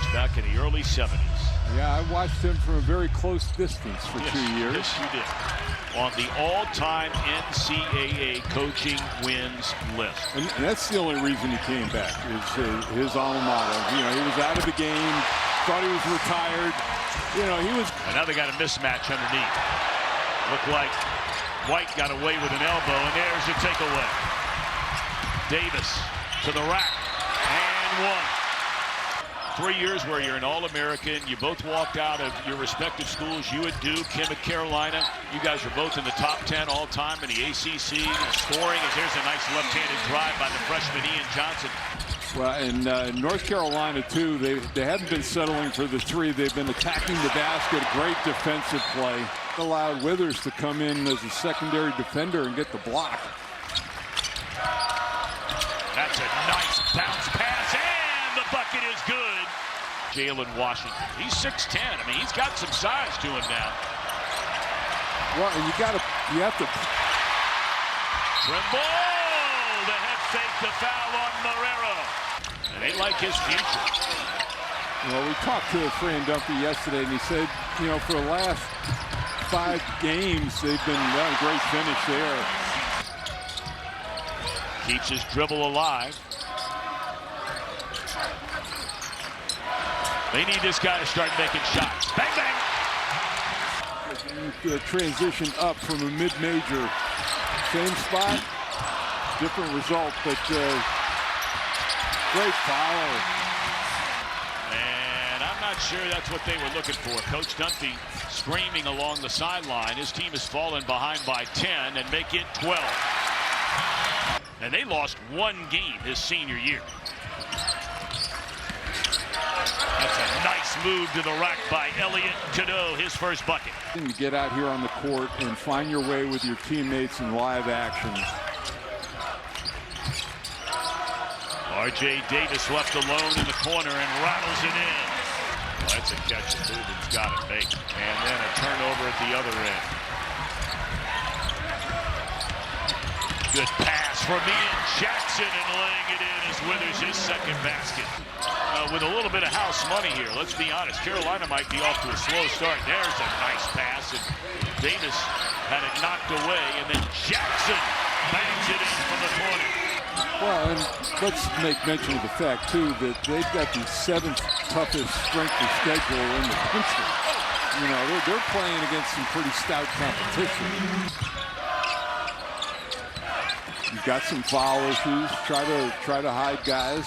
coach back in the early 70s. Yeah, I watched him from a very close distance for 2 years. Yes, you did. On the all-time NCAA coaching wins list. And that's the only reason he came back, is his alma mater. You know, he was out of the game, thought he was retired. You know, he was... And now they got a mismatch underneath. Looked like White got away with an elbow, and there's the takeaway. Davis to the rack, and one. 3 years where you're an All-American. You both walked out of your respective schools. You at Duke, him at Carolina. You guys are both in the top 10 all-time in the ACC. Scoring, as there's a nice left-handed drive by the freshman Ian Johnson. Well, in North Carolina, too, they haven't been settling for the three. They've been attacking the basket. Great defensive play. Allowed Withers to come in as a secondary defender and get the block. That's a nice bounce pass, and the bucket is good. Jalen Washington. He's 6'10". I mean, he's got some size to him now. Well, and you have to. Trimble, the head fake, the foul on Marrero. And they like his future. Well, we talked to Fran Dunphy yesterday, and he said, you know, for the last 5 games, they've been a great finish there. Keeps his dribble alive. They need this guy to start making shots. Bang, bang. The transition up from a mid-major. Same spot, different result, but great foul. And I'm not sure that's what they were looking for. Coach Dunphy screaming along the sideline. His team has fallen behind by 10 and make it 12. And they lost 1 game his senior year. That's a nice move to the rack by Elliot Cadeau, his first bucket. You get out here on the court and find your way with your teammates in live action. R.J. Davis left alone in the corner and rattles it in. Well, that's a catch and move he's got to make. And then a turnover at the other end. Good pass from Ian Jackson, and laying it in is Withers, his second basket. With a little bit of house money here, let's be honest, Carolina might be off to a slow start. There's a nice pass, and Davis had it knocked away, and then Jackson bangs it in from the corner. Well, and let's make mention of the fact, too, that they've got the 7th toughest strength of schedule in the country. You know, they're playing against some pretty stout competition. You've got some foul issues. Try to hide guys.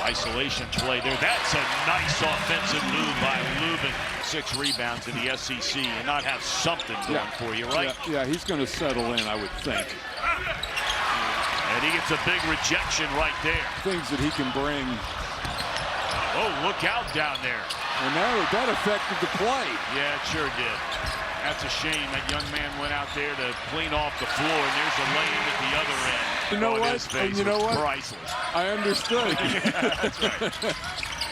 Isolation play there. That's a nice offensive move by Lubin. 6 rebounds in the SEC and not have something going for you, right? Yeah, he's going to settle in, I would think. And he gets a big rejection right there. Things that he can bring. Oh, look out down there. And that affected the play. Yeah, it sure did. That's a shame that young man went out there to clean off the floor, and there's a lane at the other end. You know what? And you know what? Priceless. I understood. Yeah, that's right.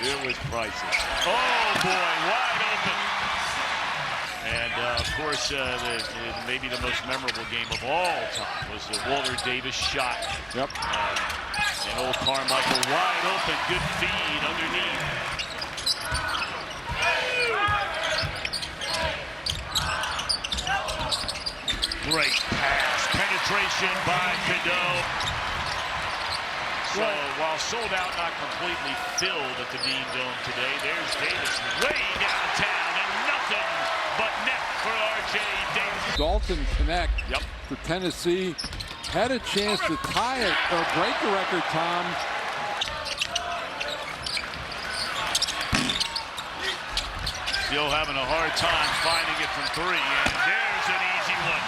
It was priceless. Oh, boy, wide open. And, of course, maybe the most memorable game of all time was the Walter Davis shot. Yep. And old Carmichael wide open. Good feed underneath. Great pass. Penetration by Cadeau. So while sold out, not completely filled at the Dean Dome today, there's Davis way downtown and nothing but net for R.J. Davis. Dalton Connect for Tennessee had a chance to tie it or break the record, Tom. Still having a hard time finding it from 3, and there's an easy one.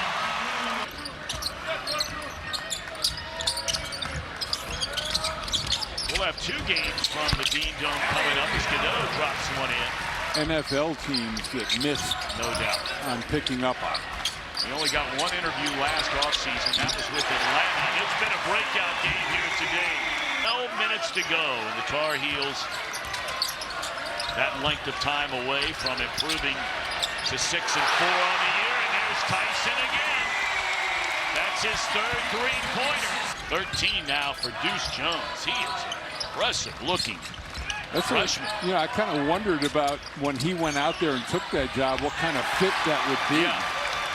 We'll have 2 games from the Dean Dome coming up as Cadeau drops one in. NFL teams that missed, no doubt, on picking up on. He only got 1 interview last offseason. That was with Atlanta. It's been a breakout game here today. 12 minutes to go, and the Tar Heels that length of time away from improving to 6-4 on the year. And there's Tyson again. That's his 3rd three-pointer. 13 now for Deuce Jones. He is impressive looking. That's freshman. what, you know, I kind of wondered about when he went out there and took that job, what kind of fit that would be. Yeah.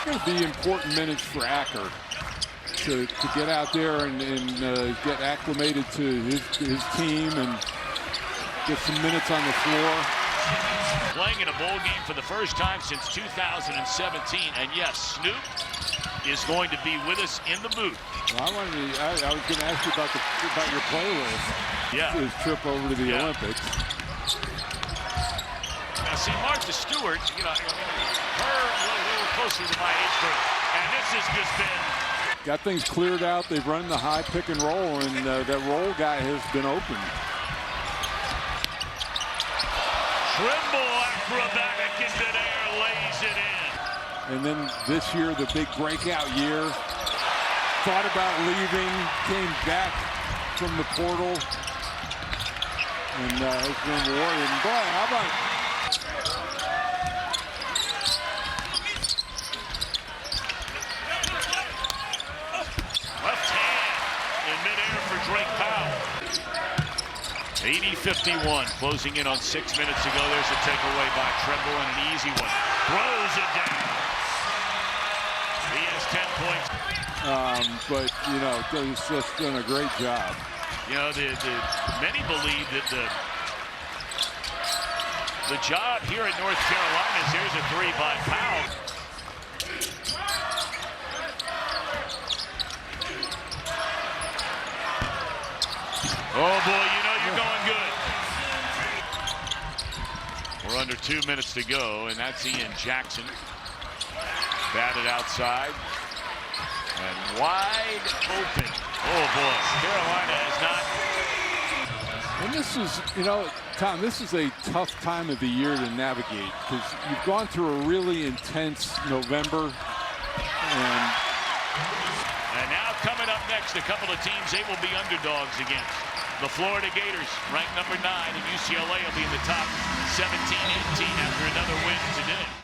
Going to be important minutes for Acker to get out there and get acclimated to his team and get some minutes on the floor. Playing in a bowl game for the first time since 2017. And yes, Snoop is going to be with us in the booth. Well, I was going to ask you about your playlist. Yeah. His trip over to the Olympics. Now, see, Martha Stewart, you know, her a little closer to my age group. And this has just been... Got things cleared out. They've run the high pick and roll, and that roll guy has been open. Trimble, acrobatic in midair, lays it in. And then this year, the big breakout year. Thought about leaving, came back from the portal, and has been rewarded. And boy, how about... Left hand in midair for Drake Powell. 80-51, closing in on 6 minutes to go. There's a takeaway by Trimble and an easy one. Throws it down. He has 10 points. But, you know, he's just done a great job. You know, many believe that the job here at North Carolina is here's a three by Powell. Oh, boy, you know you're going good. We're under 2 minutes to go, and that's Ian Jackson. Batted outside. And wide open. Oh, boy. Carolina has not. And this is, you know, Tom, this is a tough time of the year to navigate because you've gone through a really intense November. And now coming up next, a couple of teams they will be underdogs against. The Florida Gators, ranked number 9, and UCLA will be in the top 17-18 after another win today.